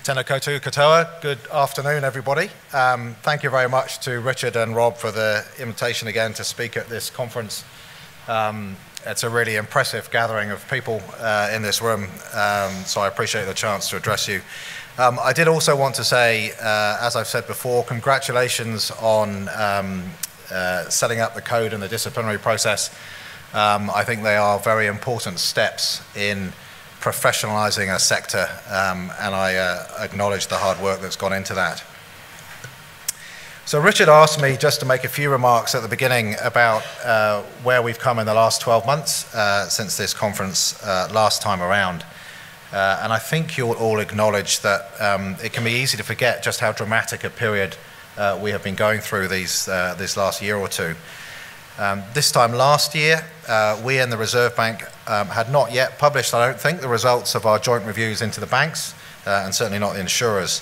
Tēnā koutou katoa. Good afternoon, everybody. Thank you very much to Richard and Rob for the invitation again to speak at this conference. It's a really impressive gathering of people in this room, so I appreciate the chance to address you. I did also want to say, as I've said before, congratulations on setting up the code and the disciplinary process. I think they are very important steps in professionalizing a sector, and I acknowledge the hard work that's gone into that. So Richard asked me just to make a few remarks at the beginning about where we've come in the last 12 months since this conference last time around. And I think you'll all acknowledge that it can be easy to forget just how dramatic a period we have been going through this last year or two. This time last year, we in the Reserve Bank had not yet published, I don't think, the results of our joint reviews into the banks, and certainly not the insurers.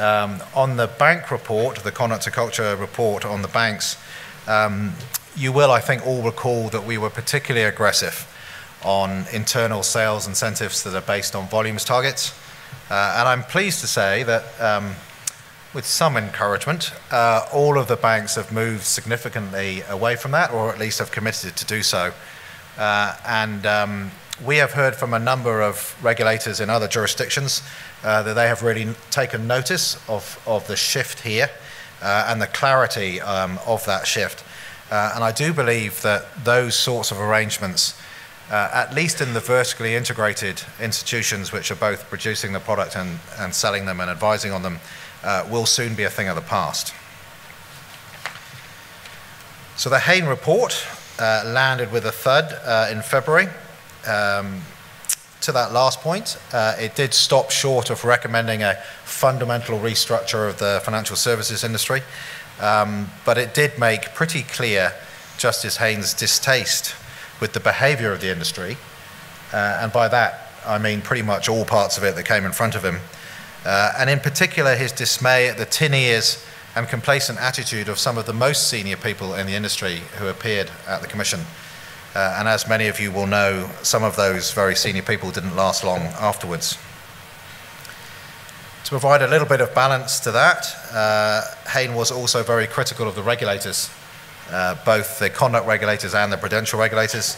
On the bank report, the Conduct to Culture report on the banks, you will, I think, all recall that we were particularly aggressive on internal sales incentives that are based on volumes targets. And I'm pleased to say that with some encouragement, all of the banks have moved significantly away from that, or at least have committed to do so. And we have heard from a number of regulators in other jurisdictions that they have really taken notice of the shift here and the clarity of that shift. And I do believe that those sorts of arrangements, at least in the vertically integrated institutions which are both producing the product and selling them and advising on them, will soon be a thing of the past. So the Haines Report landed with a thud in February. To that last point, it did stop short of recommending a fundamental restructure of the financial services industry, but it did make pretty clear Justice Haines' distaste with the behavior of the industry, and by that I mean pretty much all parts of it that came in front of him. And in particular, his dismay at the tin ears and complacent attitude of some of the most senior people in the industry who appeared at the Commission. And as many of you will know, some of those very senior people didn't last long afterwards. To provide a little bit of balance to that, Haines was also very critical of the regulators, both the conduct regulators and the prudential regulators,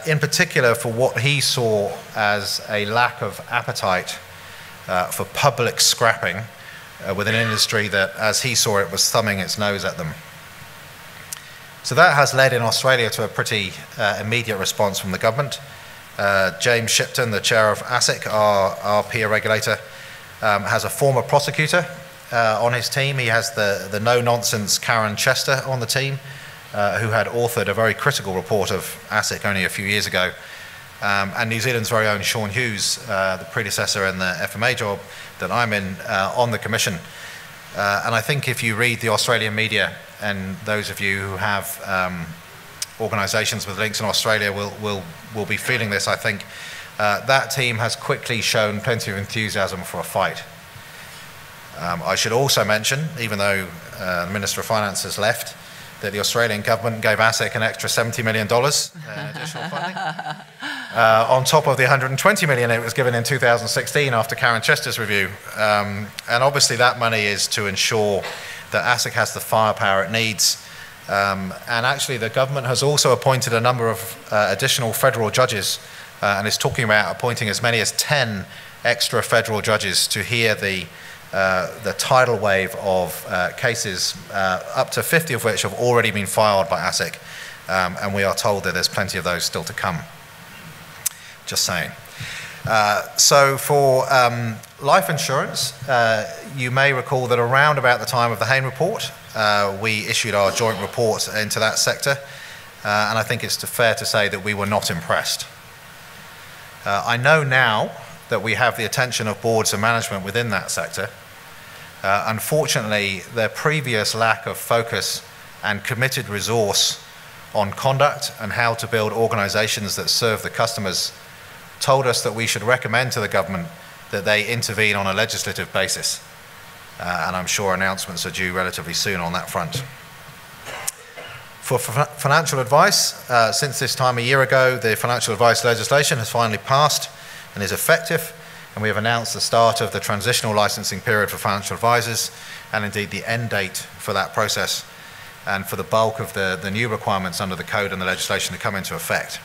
in particular for what he saw as a lack of appetite for public scrapping with an industry that, as he saw it, was thumbing its nose at them. So that has led in Australia to a pretty immediate response from the government. James Shipton, the chair of ASIC, our peer regulator, has a former prosecutor on his team. He has the no-nonsense Karen Chester on the team, who had authored a very critical report of ASIC only a few years ago. And New Zealand's very own Sean Hughes, the predecessor in the FMA job that I'm in, on the Commission. And I think if you read the Australian media, and those of you who have organisations with links in Australia will be feeling this, I think, that team has quickly shown plenty of enthusiasm for a fight. I should also mention, even though the Minister of Finance has left, that the Australian government gave ASIC an extra $70 million additional funding, on top of the $120 million it was given in 2016 after Karen Chester's review. And obviously that money is to ensure that ASIC has the firepower it needs. And actually the government has also appointed a number of additional federal judges and is talking about appointing as many as 10 extra federal judges to hear the tidal wave of cases, up to 50 of which have already been filed by ASIC, and we are told that there's plenty of those still to come. Just saying. So for life insurance, you may recall that around about the time of the Haines Report, we issued our joint report into that sector, and I think it's fair to say that we were not impressed. I know now that we have the attention of boards and management within that sector. Unfortunately, their previous lack of focus and committed resource on conduct and how to build organisations that serve the customers told us that we should recommend to the government that they intervene on a legislative basis. And I'm sure announcements are due relatively soon on that front. For financial advice, since this time a year ago, the financial advice legislation has finally passed and is effective, and we have announced the start of the transitional licensing period for financial advisors, and indeed the end date for that process, and for the bulk of the new requirements under the code and the legislation to come into effect.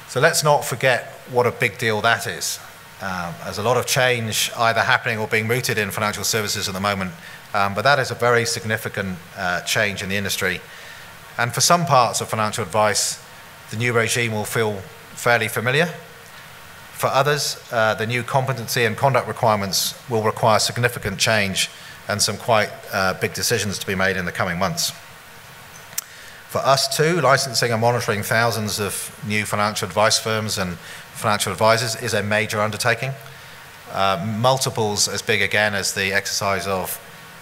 So let's not forget what a big deal that is. There's a lot of change either happening or being mooted in financial services at the moment, but that is a very significant change in the industry. And for some parts of financial advice, the new regime will feel fairly familiar. For others, the new competency and conduct requirements will require significant change and some quite big decisions to be made in the coming months. For us too, licensing and monitoring thousands of new financial advice firms and financial advisors is a major undertaking. Multiples as big again as the exercise of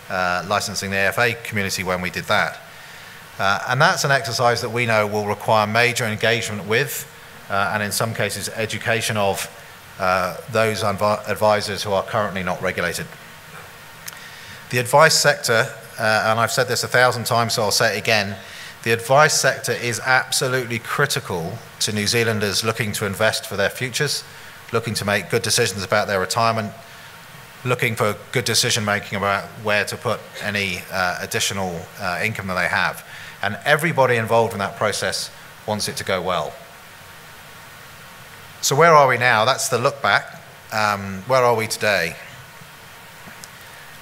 licensing the AFA community when we did that. And that's an exercise that we know will require major engagement with, and in some cases education of those advisors who are currently not regulated. The advice sector, and I've said this 1,000 times so I'll say it again, the advice sector is absolutely critical to New Zealanders looking to invest for their futures, looking to make good decisions about their retirement, looking for good decision making about where to put any additional income that they have. And everybody involved in that process wants it to go well. So where are we now? That's the look back. Where are we today?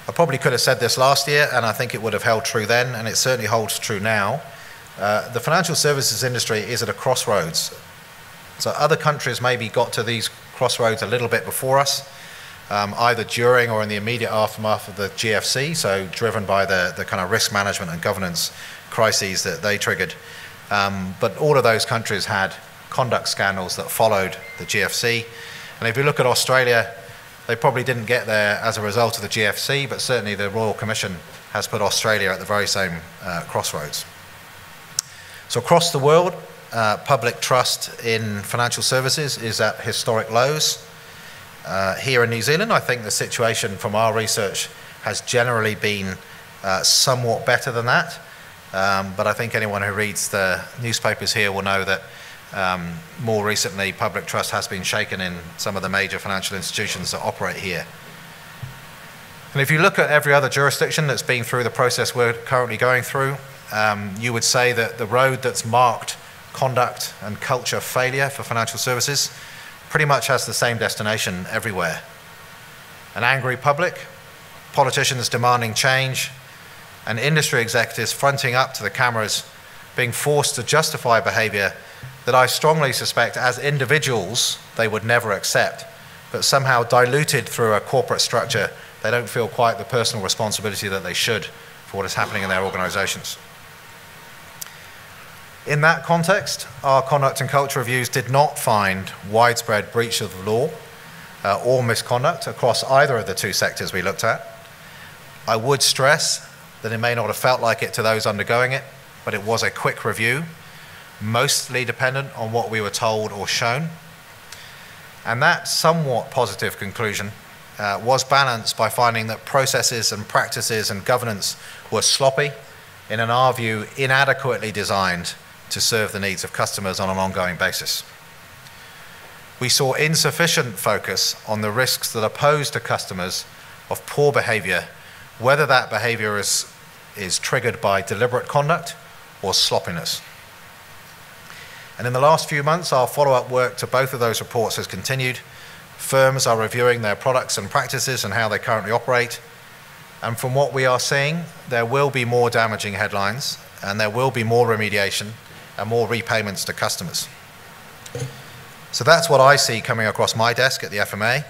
I probably could have said this last year, and I think it would have held true then, and it certainly holds true now. The financial services industry is at a crossroads. So other countries maybe got to these crossroads a little bit before us, either during or in the immediate aftermath of the GFC, so driven by the kind of risk management and governance crises that they triggered. But all of those countries had conduct scandals that followed the GFC. And if you look at Australia, they probably didn't get there as a result of the GFC, but certainly the Royal Commission has put Australia at the very same crossroads. So across the world, public trust in financial services is at historic lows. Here in New Zealand, I think the situation from our research has generally been somewhat better than that. But I think anyone who reads the newspapers here will know that more recently public trust has been shaken in some of the major financial institutions that operate here. And if you look at every other jurisdiction that's been through the process we're currently going through, you would say that the road that's marked conduct and culture failure for financial services pretty much has the same destination everywhere. An angry public, politicians demanding change, and industry executives fronting up to the cameras being forced to justify behaviour that I strongly suspect as individuals they would never accept, but somehow diluted through a corporate structure, they don't feel quite the personal responsibility that they should for what is happening in their organisations. In that context, our conduct and culture reviews did not find widespread breach of the law or misconduct across either of the two sectors we looked at. I would stress that it may not have felt like it to those undergoing it, but it was a quick review, mostly dependent on what we were told or shown. And that somewhat positive conclusion was balanced by finding that processes and practices and governance were sloppy and, in our view, inadequately designed to serve the needs of customers on an ongoing basis. We saw insufficient focus on the risks that are posed to customers of poor behaviour, whether that behaviour is triggered by deliberate conduct or sloppiness. And in the last few months, our follow-up work to both of those reports has continued. Firms are reviewing their products and practices and how they currently operate. And from what we are seeing, there will be more damaging headlines, and there will be more remediation and more repayments to customers. So that's what I see coming across my desk at the FMA.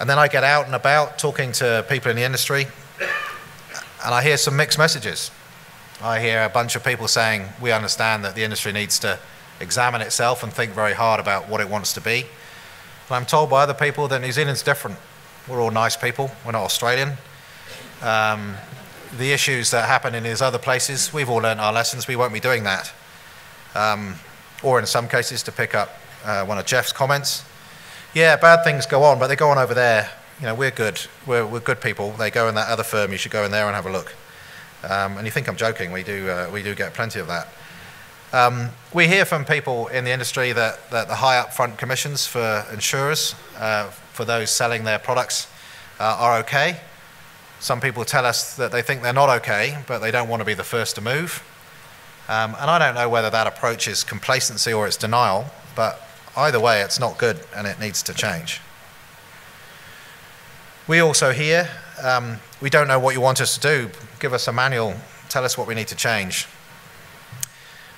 And then I get out and about talking to people in the industry, and I hear some mixed messages. I hear a bunch of people saying, we understand that the industry needs to examine itself and think very hard about what it wants to be. And I'm told by other people that New Zealand's different. We're all nice people, we're not Australian. The issues that happen in these other places, we've all learned our lessons, we won't be doing that. Or in some cases, to pick up one of Jeff's comments, yeah, bad things go on, but they go on over there. You know, we're good. We're good people. They go in that other firm. You should go in there and have a look. And you think I'm joking? We do get plenty of that. We hear from people in the industry that the high upfront commissions for insurers, for those selling their products, are okay. Some people tell us that they think they're not okay, but they don't want to be the first to move. And I don't know whether that approach is complacency or it's denial, but either way, it's not good and it needs to change. We also hear, we don't know what you want us to do. Give us a manual, tell us what we need to change.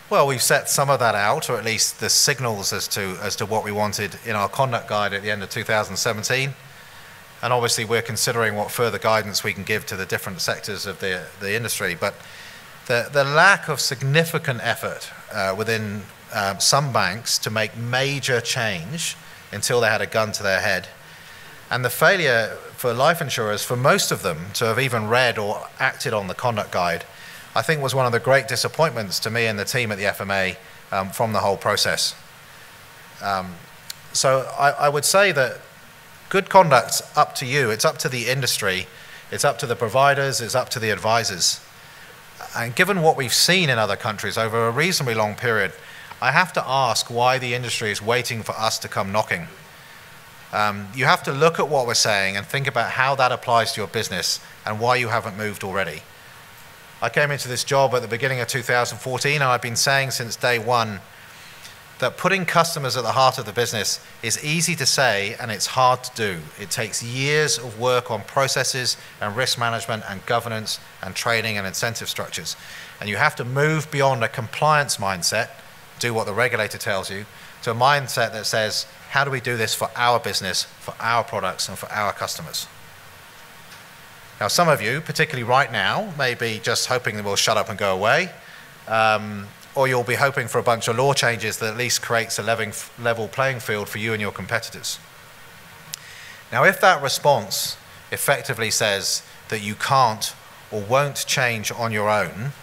Well, we've set some of that out, or at least the signals as to what we wanted in our conduct guide at the end of 2017. And obviously we're considering what further guidance we can give to the different sectors of the industry. But the lack of significant effort within some banks to make major change until they had a gun to their head, and the failure for life insurers, for most of them, to have even read or acted on the conduct guide, I think was one of the great disappointments to me and the team at the FMA from the whole process. So I would say that good conduct's up to you, it's up to the industry, it's up to the providers, it's up to the advisors. And given what we've seen in other countries over a reasonably long period, I have to ask why the industry is waiting for us to come knocking. You have to look at what we're saying and think about how that applies to your business and why you haven't moved already. I came into this job at the beginning of 2014, and I've been saying since day one that putting customers at the heart of the business is easy to say and it's hard to do. It takes years of work on processes and risk management and governance and training and incentive structures. And you have to move beyond a compliance mindset, do what the regulator tells you, to a mindset that says, how do we do this for our business, for our products, and for our customers? Now, some of you, particularly right now, may be just hoping that we'll shut up and go away, or you'll be hoping for a bunch of law changes that at least creates a level playing field for you and your competitors. Now, if that response effectively says that you can't or won't change on your own,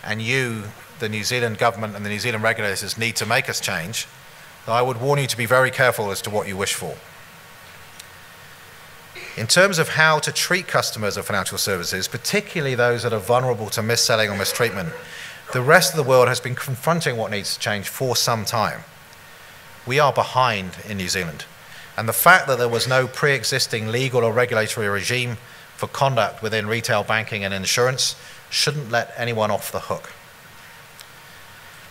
and you, the New Zealand government and the New Zealand regulators, need to make us change, then I would warn you to be very careful as to what you wish for. In terms of how to treat customers of financial services, particularly those that are vulnerable to mis-selling or mistreatment, the rest of the world has been confronting what needs to change for some time. We are behind in New Zealand, and the fact that there was no pre-existing legal or regulatory regime for conduct within retail banking and insurance shouldn't let anyone off the hook.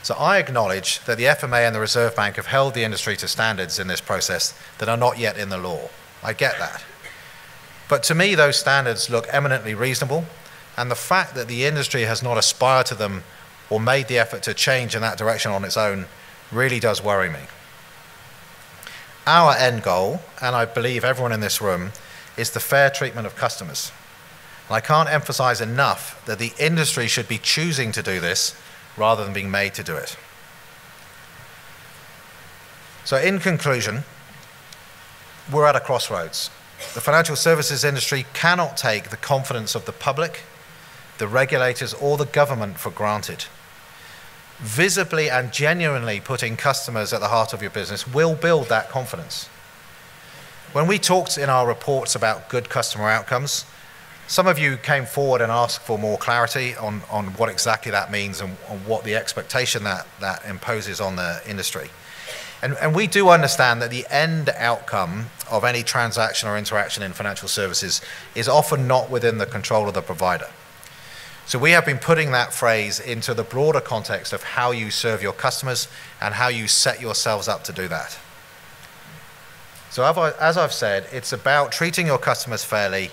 So I acknowledge that the FMA and the Reserve Bank have held the industry to standards in this process that are not yet in the law. I get that. But to me, those standards look eminently reasonable, and the fact that the industry has not aspired to them or made the effort to change in that direction on its own really does worry me. Our end goal, and I believe everyone in this room, is the fair treatment of customers. And I can't emphasize enough that the industry should be choosing to do this rather than being made to do it. So in conclusion, we're at a crossroads. The financial services industry cannot take the confidence of the public, the regulators, or the government for granted. Visibly and genuinely putting customers at the heart of your business will build that confidence. When we talked in our reports about good customer outcomes, some of you came forward and asked for more clarity on what exactly that means and on what the expectation that imposes on the industry. And we do understand that the end outcome of any transaction or interaction in financial services is often not within the control of the provider. So we have been putting that phrase into the broader context of how you serve your customers and how you set yourselves up to do that. So as I've said, it's about treating your customers fairly,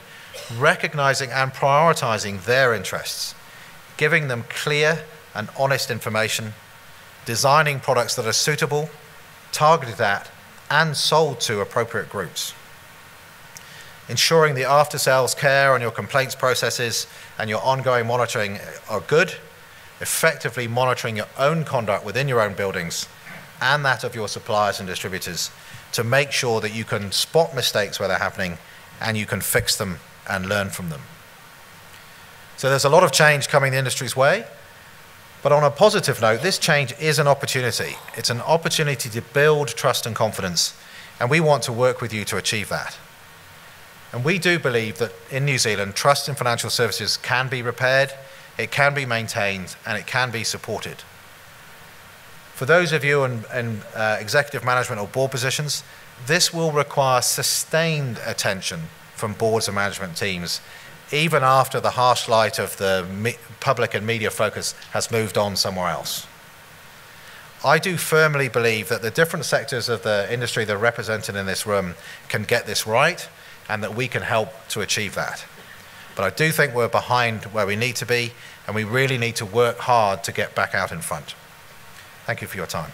recognizing and prioritizing their interests, giving them clear and honest information, designing products that are suitable, targeted at, and sold to appropriate groups. Ensuring the after-sales care on your complaints processes and your ongoing monitoring are good, effectively monitoring your own conduct within your own buildings and that of your suppliers and distributors to make sure that you can spot mistakes where they're happening and you can fix them and learn from them. So there's a lot of change coming the industry's way, but on a positive note, this change is an opportunity. It's an opportunity to build trust and confidence, and we want to work with you to achieve that. And we do believe that in New Zealand, trust in financial services can be repaired, it can be maintained, and it can be supported. For those of you in executive management or board positions, this will require sustained attention from boards and management teams, even after the harsh light of the public and media focus has moved on somewhere else. I do firmly believe that the different sectors of the industry that are represented in this room can get this right, and that we can help to achieve that. But I do think we're behind where we need to be, and we really need to work hard to get back out in front. Thank you for your time.